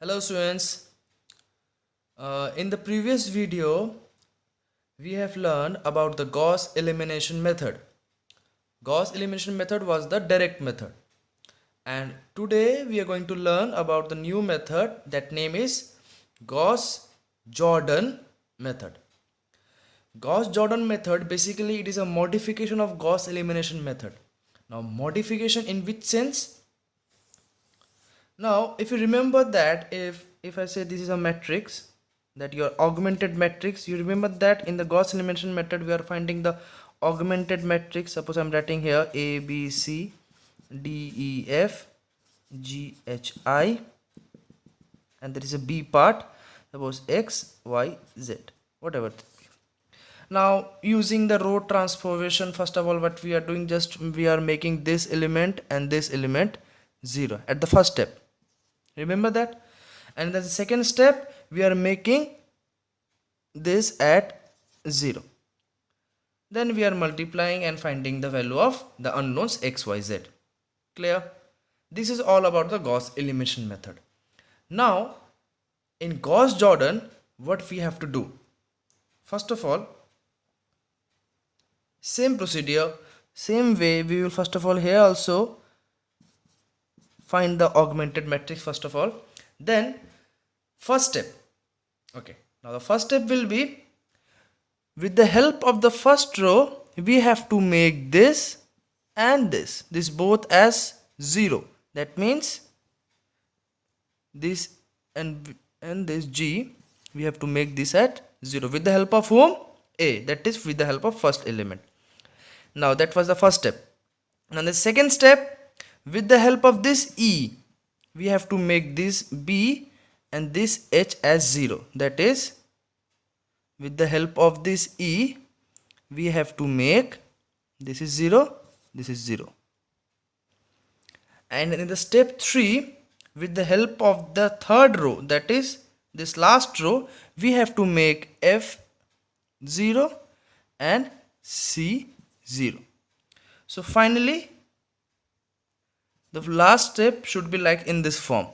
Hello students, in the previous video we have learned about the Gauss elimination method. Gauss elimination method was the direct method, and today we are going to learn about the new method that name is Gauss-Jordan method. Gauss-Jordan method, basically it is a modification of Gauss elimination method. Now modification in which sense? Now if you remember that if I say this is a matrix, that your augmented matrix, you remember that in the Gauss elimination method we are finding the augmented matrix. Suppose I'm writing here A B C D E F G H I, and there is a B part, suppose X Y Z, whatever. Now using the row transformation, first of all what we are doing, just we are making this element and this element 0 at the first step, remember that. And the second step we are making this at 0, then we are multiplying and finding the value of the unknowns x, y, z. Clear? This is all about the Gauss elimination method. Now in Gauss-Jordan, what we have to do, first of all, same procedure, same way, we will first of all here also find the augmented matrix first of all. Then first step, okay, now the first step will be, with the help of the first row we have to make this and this both as 0. That means this and this G, we have to make this at 0 with the help of whom? A, that is with the help of first element. Now that was the first step. Now the second step, with the help of this E, we have to make this B and this H as 0. That is, with the help of this E, we have to make this is 0, this is 0. And in the step 3, with the help of the third row, that is this last row, we have to make F 0 and C 0. So finally the last step should be like in this form,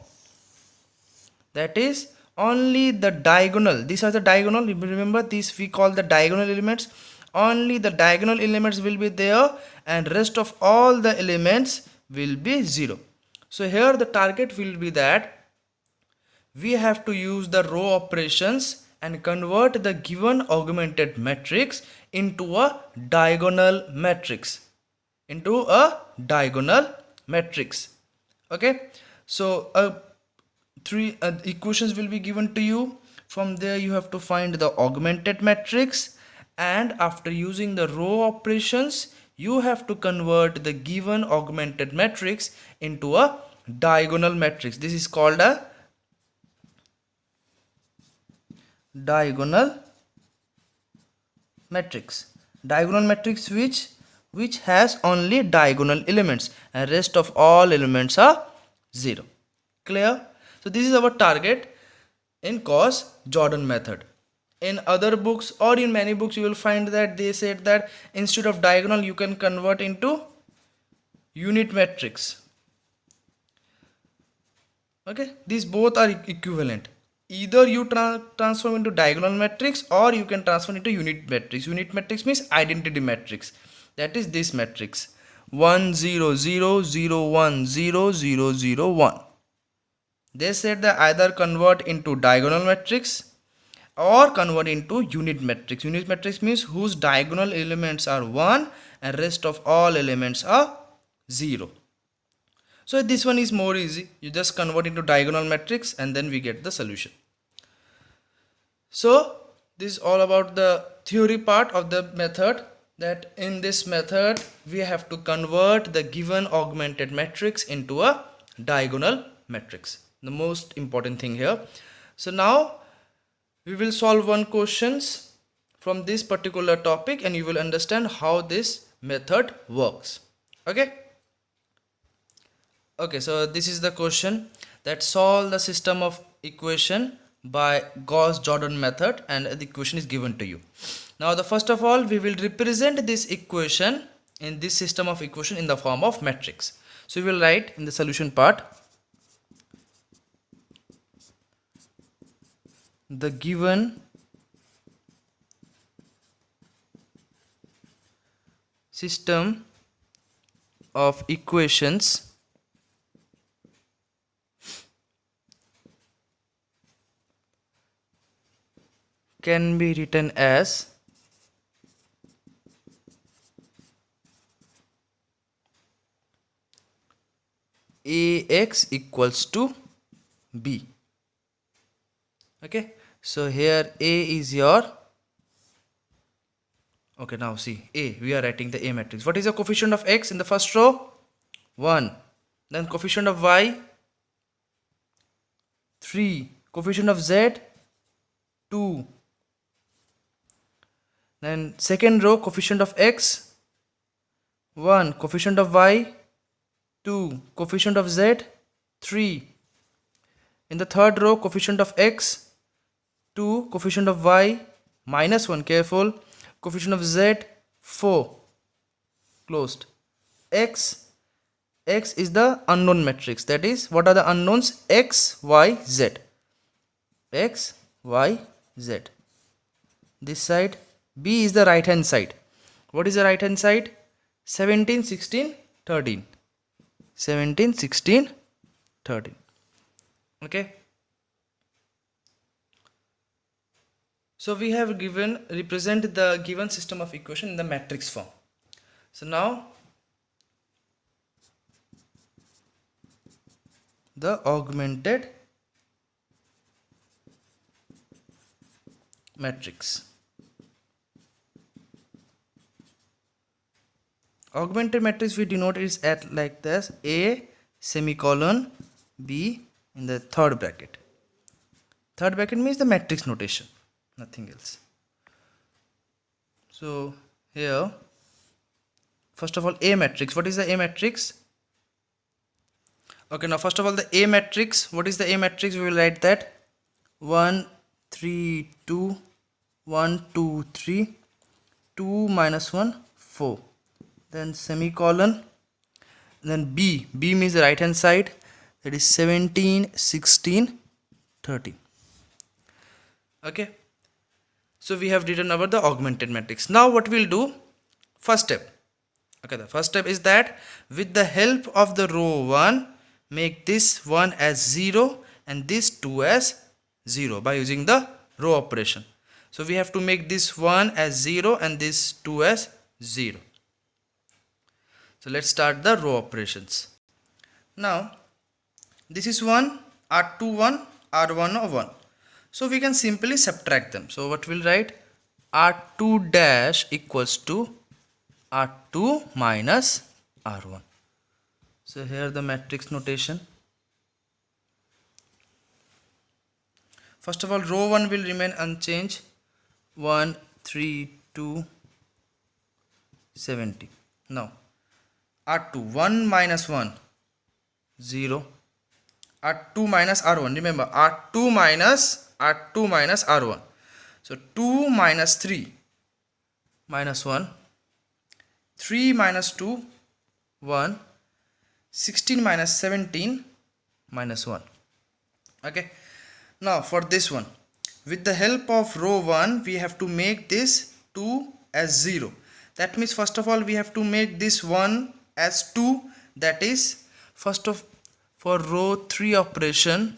that is only the diagonal, these are the diagonal, remember these we call the diagonal elements, only the diagonal elements will be there and rest of all the elements will be 0. So here the target will be that we have to use the row operations and convert the given augmented matrix into a diagonal matrix, okay. So three equations will be given to you. From there you have to find the augmented matrix, and after using the row operations you have to convert the given augmented matrix into a diagonal matrix. This is called a diagonal matrix. Diagonal matrix which has only diagonal elements and rest of all elements are 0. Clear? So this is our target in Gauss-Jordan method. In other books or in many books you will find that they said that instead of diagonal you can convert into unit matrix. Okay, these both are equivalent. Either you transform into diagonal matrix or you can transform into unit matrix. Unit matrix means identity matrix. That is this matrix 1 0 0 0 1 0 0 0 1. They said that either convert into diagonal matrix or convert into unit matrix. Unit matrix means whose diagonal elements are 1 and rest of all elements are 0. So this one is more easy. You just convert into diagonal matrix and then we get the solution. So this is all about the theory part of the method, that in this method we have to convert the given augmented matrix into a diagonal matrix, the most important thing here. So now we will solve one questions from this particular topic and you will understand how this method works. Okay, so this is the question, that solve the system of equation by Gauss-Jordan method, and the equation is given to you. Now the first of all we will represent this equation in this system of equation in the form of matrix. So we will write in the solution part the given system of equations can be written as Ax equals to B. Okay, so here A is your, okay, now see A, we are writing the A matrix. What is the coefficient of X in the first row? 1. Then coefficient of Y, 3. Coefficient of Z, 2. Then second row, coefficient of X, 1. Coefficient of Y, 2. Coefficient of Z, 3. In the third row, coefficient of X, 2. Coefficient of Y, minus 1, careful. Coefficient of Z, 4. Closed. X is the unknown matrix. That is, what are the unknowns? X, Y, Z. X, Y, Z. This side. B is the right hand side. What is the right hand side? 17, 16, 13. 17, 16, 13. Okay. So we have represent the given system of equation in the matrix form. So now the augmented matrix. Augmented matrix we denote is at like this: A semicolon B in the third bracket. Third bracket means the matrix notation, nothing else. So here, first of all, A matrix. What is the A matrix? Okay, now first of all, the A matrix. What is the A matrix? We will write that 1, 3, 2, 1, 2, 3, 2 minus 1, 4. Then semicolon. Then B. B means the right hand side. That is 17, 16, 13. Okay. So we have written about the augmented matrix. Now what we'll do? First step. Okay, the first step is that with the help of the row 1, make this 1 as 0 and this 2 as 0 by using the row operation. So we have to make this 1 as 0 and this 2 as 0. So let's start the row operations. Now this is 1, R2 1, R1 1. So we can simply subtract them. So what we'll write? R2 dash equals to R2 minus R1. So here the matrix notation. First of all, row 1 will remain unchanged. 1, 3, 2, 70. Now R2 1 minus 1, 0. R2 minus R1. Remember, R2 minus R1. So 2 minus 3 minus 1. 3 minus 2, 1. 16 minus 17 minus 1. Okay. Now for this one, with the help of row 1, we have to make this 2 as 0. That means first of all we have to make this 1 as 2. That is, for row 3 operation,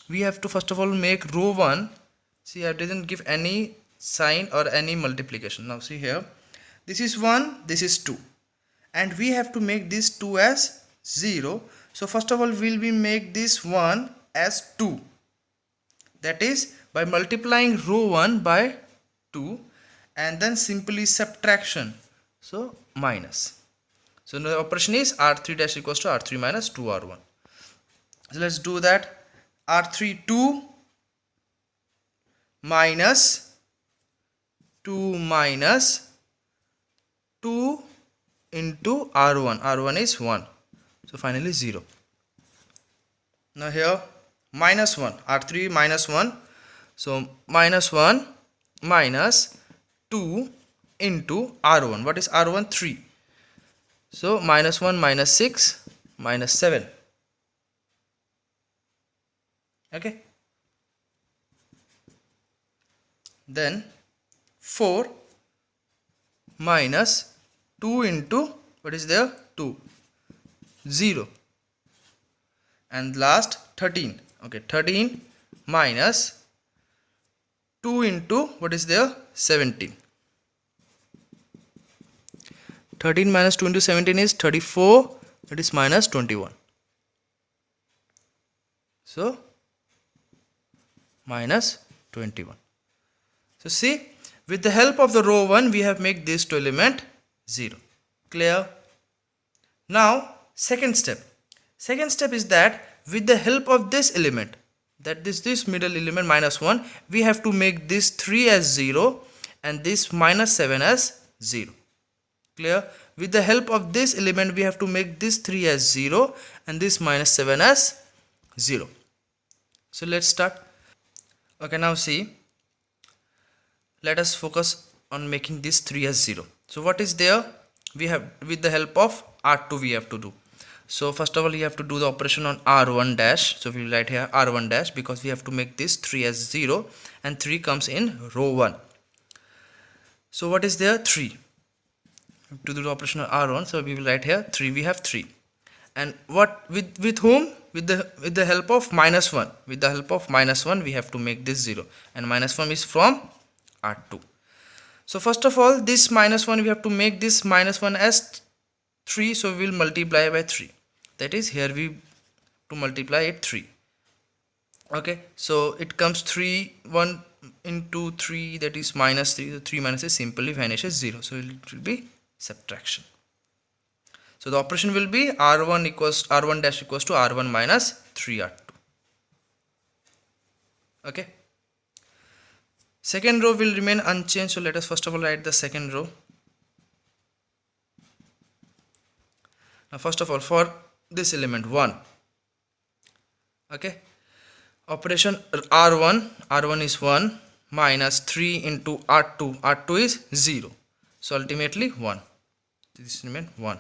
we have to first of all make row 1. See, I didn't give any sign or any multiplication. Now see here, this is 1, this is 2, and we have to make this 2 as 0. So first of all we'll make this 1 as 2. That is by multiplying row 1 by 2 and then simply subtraction. So minus. So the operation is R3 dash equals to R3 minus 2R1. So let's do that. R3 2 minus 2 minus 2 into R1. R1 is 1. So finally 0. Now here minus 1. R3 minus 1. So minus 1 minus 2 into R1. What is R1? 3. So minus 1 minus 6 minus 7. Okay. then 4 minus 2 into what is there 2, 0, and last 13. Okay, 13 minus 2 into what is there 17. 13 minus 2 into 17 is 34, that is minus 21. So minus 21. So see, with the help of the row 1 we have made these two element 0. Clear? Now second step is that with the help of this element, that this middle element minus 1, we have to make this 3 as 0 and this minus 7 as 0. Clear? With the help of this element we have to make this 3 as 0 and this minus 7 as 0. So let's start. Okay, now see, let us focus on making this 3 as 0. So what is there? We have, with the help of R2 we have to do. So first of all you have to do the operation on R1 dash. So we will write here R1 dash because we have to make this 3 as 0 and 3 comes in row 1. So what is there? 3. To do the operation on R1, so we will write here 3. We have 3. And what with whom? With the help of minus 1. With the help of minus 1 we have to make this 0, and minus 1 is from R2. So first of all this minus 1 we have to make this minus 1 as 3, so we will multiply by 3. That is, here we to multiply it 3. Okay, so it comes 3, 1 into 3, that is minus 3. So 3 minus is simply vanishes 0, so it will be subtraction. So the operation will be R1 dash equals to R1 minus 3R2. Okay, second row will remain unchanged, so let us first of all write the second row. Now first of all, for this element 1, okay, operation R1 is 1 minus 3 into R2 is 0, so ultimately 1. This remain 1.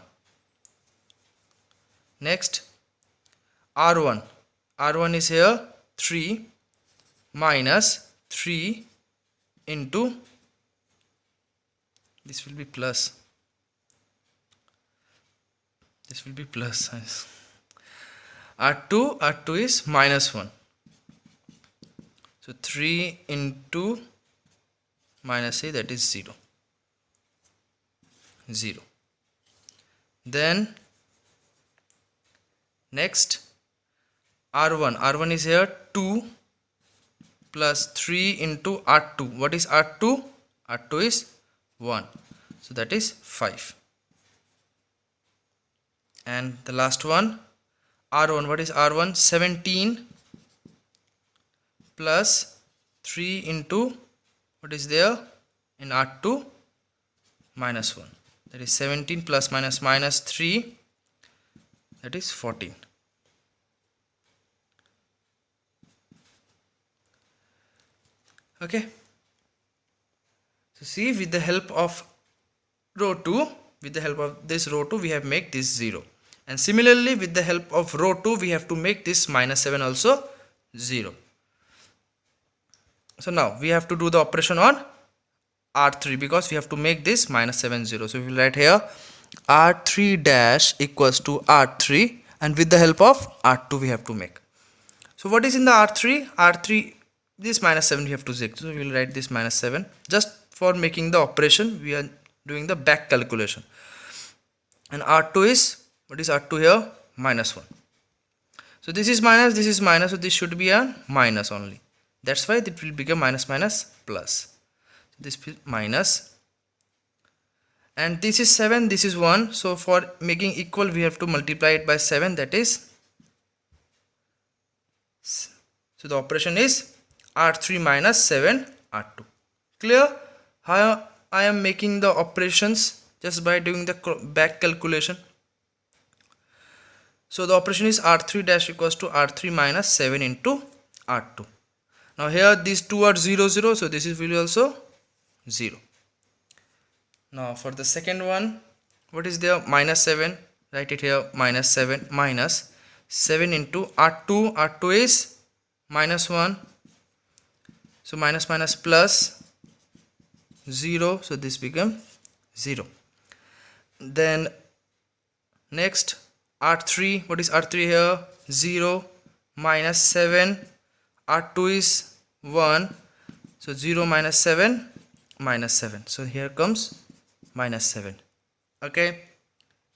Next R1 is here 3 minus 3 into, this will be plus, this will be plus. R2 is minus 1, so 3 into minus a, that is 0. Then next R1 is here 2 plus 3 into R2. What is R2? R2 is 1, so that is 5. And the last one R1, what is R1? 17 plus 3 into what is there in R2? Minus 1, that is 17 plus minus 3, that is 14. Okay, so see, with the help of row 2, with the help of this row 2 we have made this 0, and similarly with the help of row 2 we have to make this minus 7 also 0. So now we have to do the operation on R3 because we have to make this minus 7 0. So we will write here R3 dash equals to R3, and with the help of R2 we have to make. So what is in the R3? This minus 7 we have to take. So we will write this minus 7. Just for making the operation we are doing the back calculation. And R2 is, what is R2 here? Minus 1. So this is minus, so this should be a minus only. That's why it will become minus plus. This is minus, and this is 7, this is 1, so for making equal we have to multiply it by 7, that is, so the operation is R3 minus 7 R2. Clear how I am making the operations just by doing the back calculation? So the operation is R3 dash equals to R3 minus 7 into R2. Now here these two are 0 0, so this is will also 0. Now for the second one, what is there? Minus 7. Write it here, minus 7 minus 7 into R2. R2 is minus 1. So minus plus, 0, so this become 0. Then next R3, what is R3 here? 0 minus 7, R2 is 1, so 0 minus 7 minus 7, so here comes minus 7. Okay,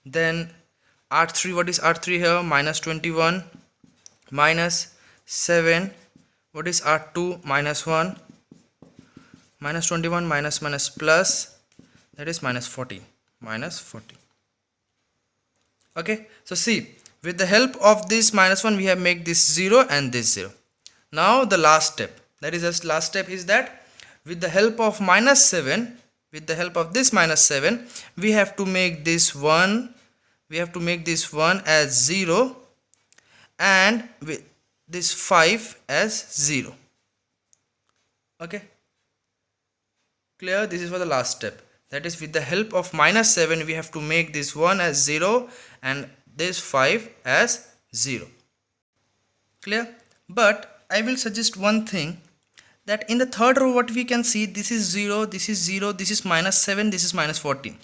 then R3, what is R3 here? Minus 21 minus 7, what is R2? Minus 1, minus 21 minus minus plus, that is minus 14, minus 14. Okay, so see, with the help of this minus 1 we have made this 0 and this 0. Now the last step, that is just last step, is that with the help of minus 7, with the help of this minus 7, we have to make this 1, we have to make this 1 as 0 and with this 5 as 0. Okay, clear? This is for the last step. That is, with the help of minus 7 we have to make this 1 as 0 and this 5 as 0. Clear? But I will suggest one thing, that in the third row what we can see, this is 0, this is 0, this is minus 7, this is minus 14.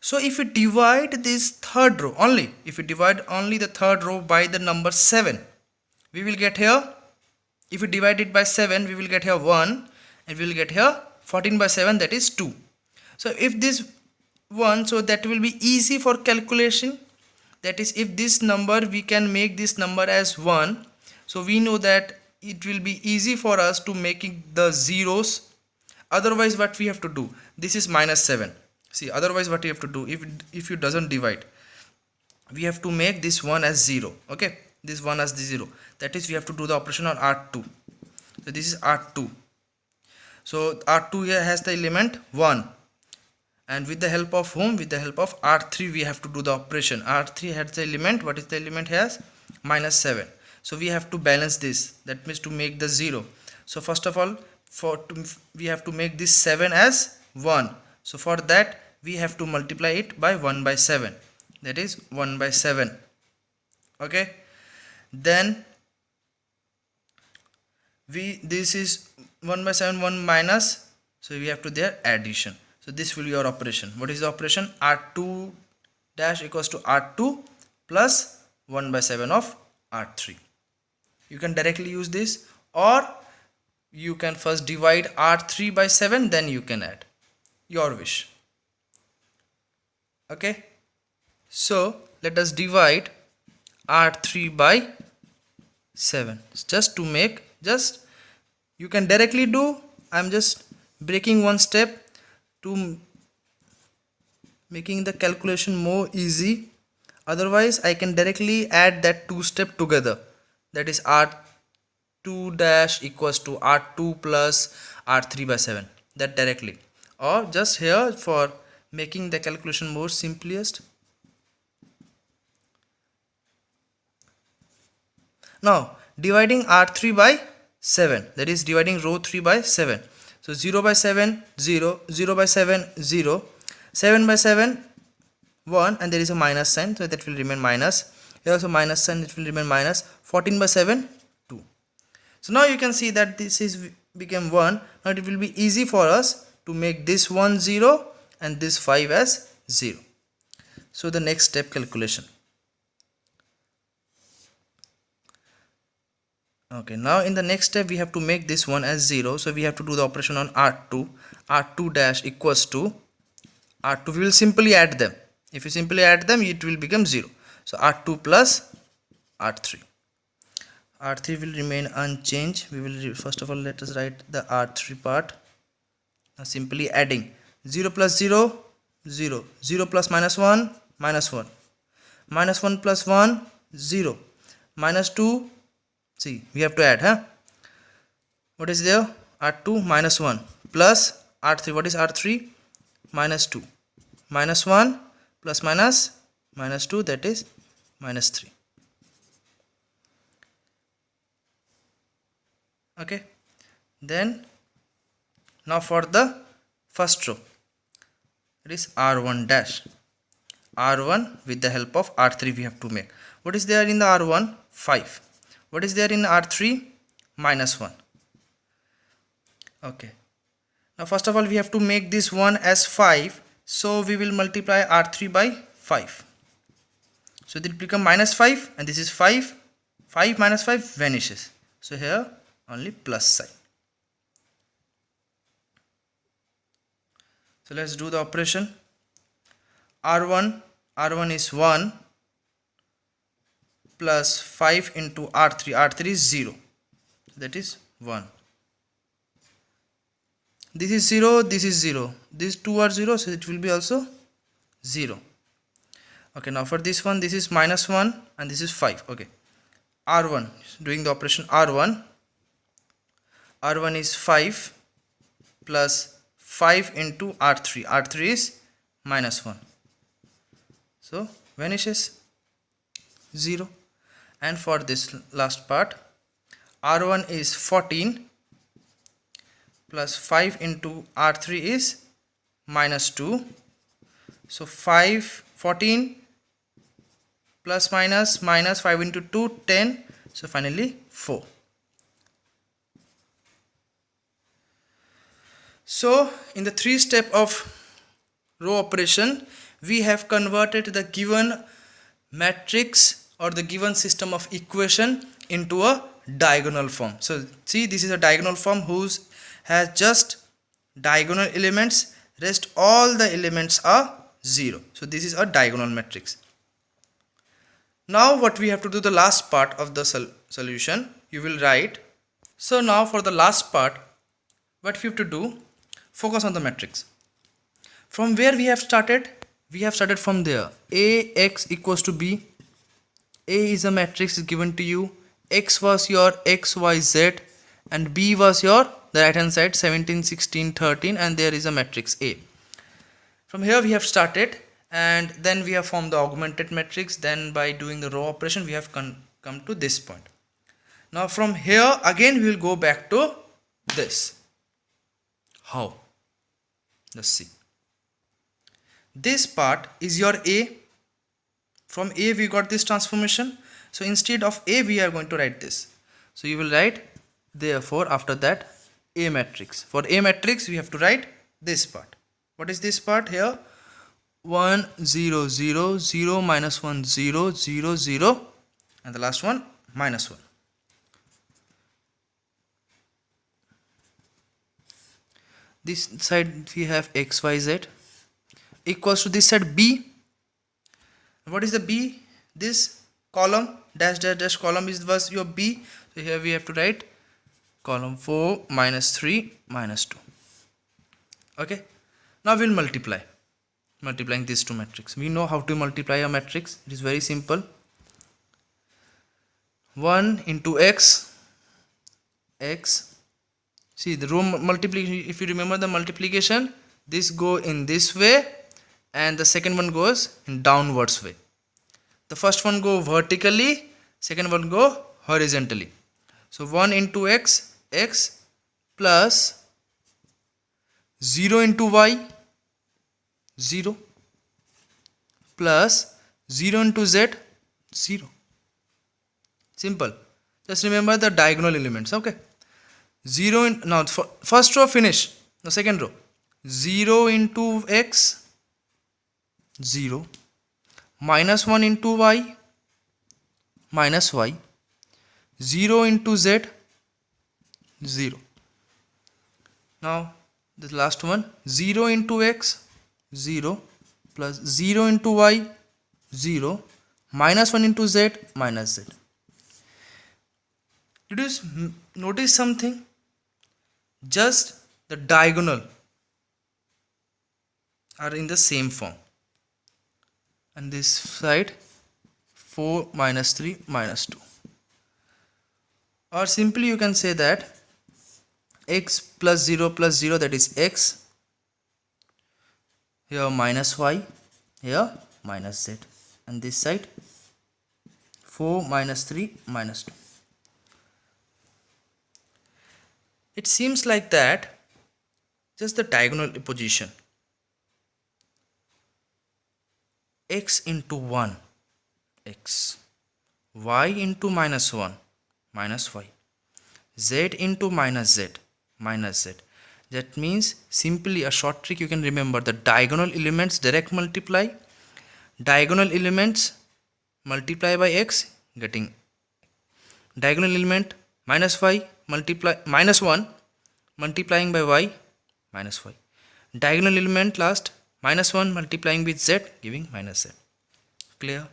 So if we divide this third row only, if we divide only the third row by the number 7, we will get here, if we divide it by 7, we will get here 1 and we will get here 14 by 7, that is 2. So if this 1, so that will be easy for calculation. That is, if this number, we can make this number as 1, so we know that it will be easy for us to making the zeros. Otherwise what we have to do, this is minus 7. See, otherwise what you have to do, if you doesn't divide, we have to make this 1 as 0. Okay, this 1 as the 0, that is we have to do the operation on R2. So this is R2, so R2 here has the element 1, and with the help of whom? With the help of R3 we have to do the operation. R3 has the element, what is the element has? Minus 7. So we have to balance this, that means to make the 0. So first of all, we have to make this 7 as 1. So for that we have to multiply it by 1 by 7, that is 1 by 7. Okay, then this is 1 by 7, 1 minus, so we have to there addition. So this will be your operation. What is the operation? R2 dash equals to R2 plus 1 by 7 of R3. You can directly use this, or you can first divide R3 by 7, then you can add, your wish. Okay, so let us divide R3 by 7 just to make, just you can directly do, I'm just breaking one step to making the calculation more easy. Otherwise I can directly add that two step together, that is R2 dash equals to R2 plus R3 by 7, that directly, or just here for making the calculation more simplest. Now dividing R3 by 7, that is dividing row 3 by 7. So 0 by 7 0, 0 by 7 0, 7 by 7 1, and there is a minus sign, so that will remain minus. Here also minus sign, it will remain minus. 14 by 7 2. So now you can see that this is became 1. Now it will be easy for us to make this 1 0 and this 5 as 0. So the next step, calculation. Okay, now in the next step we have to make this 1 as 0, so we have to do the operation on R2. R2 dash equals to R2, we will simply add them. If you simply add them, it will become 0. So R2 plus R3. R3 will remain unchanged. We will first of all, let us write the R3 part. Now simply adding 0 plus 0 0, 0 plus minus 1 minus 1, minus 1 plus 1 0, minus 2. See, we have to add, huh? What is there? R2 minus 1 plus R3. What is R3? Minus 2. Minus 1 plus minus 2, that is minus 3. Okay. Then now for the first row, it is R1 dash. R1 with the help of R3 we have to make. What is there in the R1? 5. What is there in R3? Minus 1. Okay. Now first of all we have to make this one as 5, so we will multiply R3 by 5. So it will become minus 5 and this is 5. 5 minus 5 vanishes. So here only plus sign. So let's do the operation. R1 is 1 plus 5 into R3 is 0. That is 1. This is 0, this is 0. These two are 0, so it will be also 0. Okay, now for this one, this is minus 1 and this is 5. Okay, R1, doing the operation R1 is 5 plus 5 into R3 is minus 1. So vanishes 0. And for this last part, R1 is 14 plus 5 into R3 is minus 2. So 14 plus minus 5 into 2, 10. So finally 4. So in the 3-step of row operation, we have converted the given matrix or the given system of equation into a diagonal form. So see, this is a diagonal form whose has just diagonal elements, rest all the elements are 0. So this is a diagonal matrix. Now what we have to do, the last part of the solution, you will write. So now for the last part, what we have to do, focus on the matrix. From where we have started? We have started from there. Ax equals to b. A is a matrix given to you. X was your x, y, z, and b was your the right hand side 17, 16, 13, and there is a matrix A. From here we have started, and then we have formed the augmented matrix. Then by doing the row operation we have come to this point. Now from here again we will go back to this. How? Let's see. This part is your A. From A we got this transformation. So instead of A we are going to write this. So you will write, therefore after that, A matrix. For A matrix we have to write this part. What is this part here? 1 0 0 0 minus 1 0 0 0 and the last one minus 1. This side we have x, y, z equals to this side b. What is the b? This column dash dash dash column was your b. So here we have to write column 4 minus 3 minus 2. Okay, now we'll multiplying these two matrices. We know how to multiply a matrix. It is very simple. 1 into x. See the row multiplication, if you remember the multiplication, this go in this way and the second one goes in downwards way. The first one go vertically, second one go horizontally. So 1 into x plus 0 into y, 0 plus 0 into z, 0. Simple. Just remember the diagonal elements. Okay. 0 in, now first row finish. The second row, 0 into x, 0, minus 1 into y, minus y, 0 into z, 0. Now the last one, 0 into x, 0, plus 0 into y, 0, minus 1 into z, minus z. Did you notice something? Just the diagonal are in the same form. And this side 4 minus 3 minus 2. Or simply you can say that x plus 0 that is x. Here minus y, here minus z. And this side 4 minus 3 minus 2. It seems like that just the diagonal position. X into 1, x, y into minus 1, minus y, z into minus z, minus z. That means simply a short trick you can remember: the diagonal elements direct multiply, diagonal elements multiply by x, getting diagonal element minus y multiply minus 1 multiplying by y minus y, diagonal element last minus 1 multiplying with z giving minus z. Clear?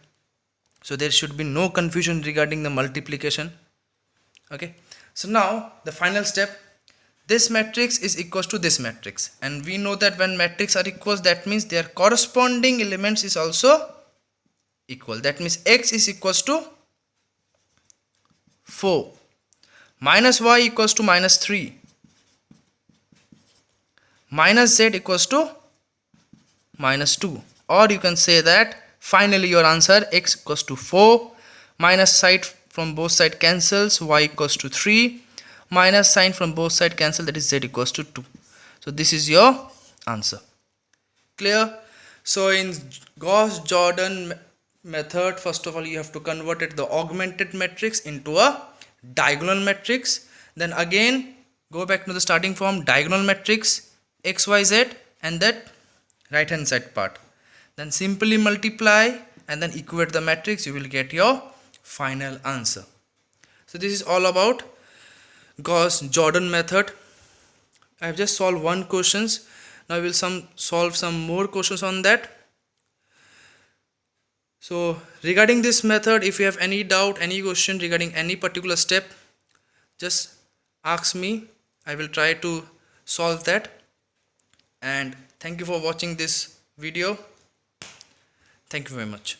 So there should be no confusion regarding the multiplication. Okay, so now the final step: this matrix is equals to this matrix, and we know that when matrix are equals, that means their corresponding elements is also equal. That means x is equals to 4, minus y equals to minus 3, minus z equals to minus 2, or you can say that finally your answer x equals to 4, minus side from both side cancels, y equals to 3, minus sign from both side cancel, that is z equals to 2. So this is your answer. Clear? So in Gauss-Jordan method, first of all you have to convert it, the augmented matrix, into a diagonal matrix. Then again go back to the starting form, diagonal matrix x y z, and that right hand side part, then simply multiply and then equate the matrix, you will get your final answer. So this is all about Gauss-Jordan method. I have just solved one questions. Now we will solve some more questions on that. So regarding this method, if you have any doubt, any question regarding any particular step, just ask me. I will try to solve that. And thank you for watching this video. Thank you very much.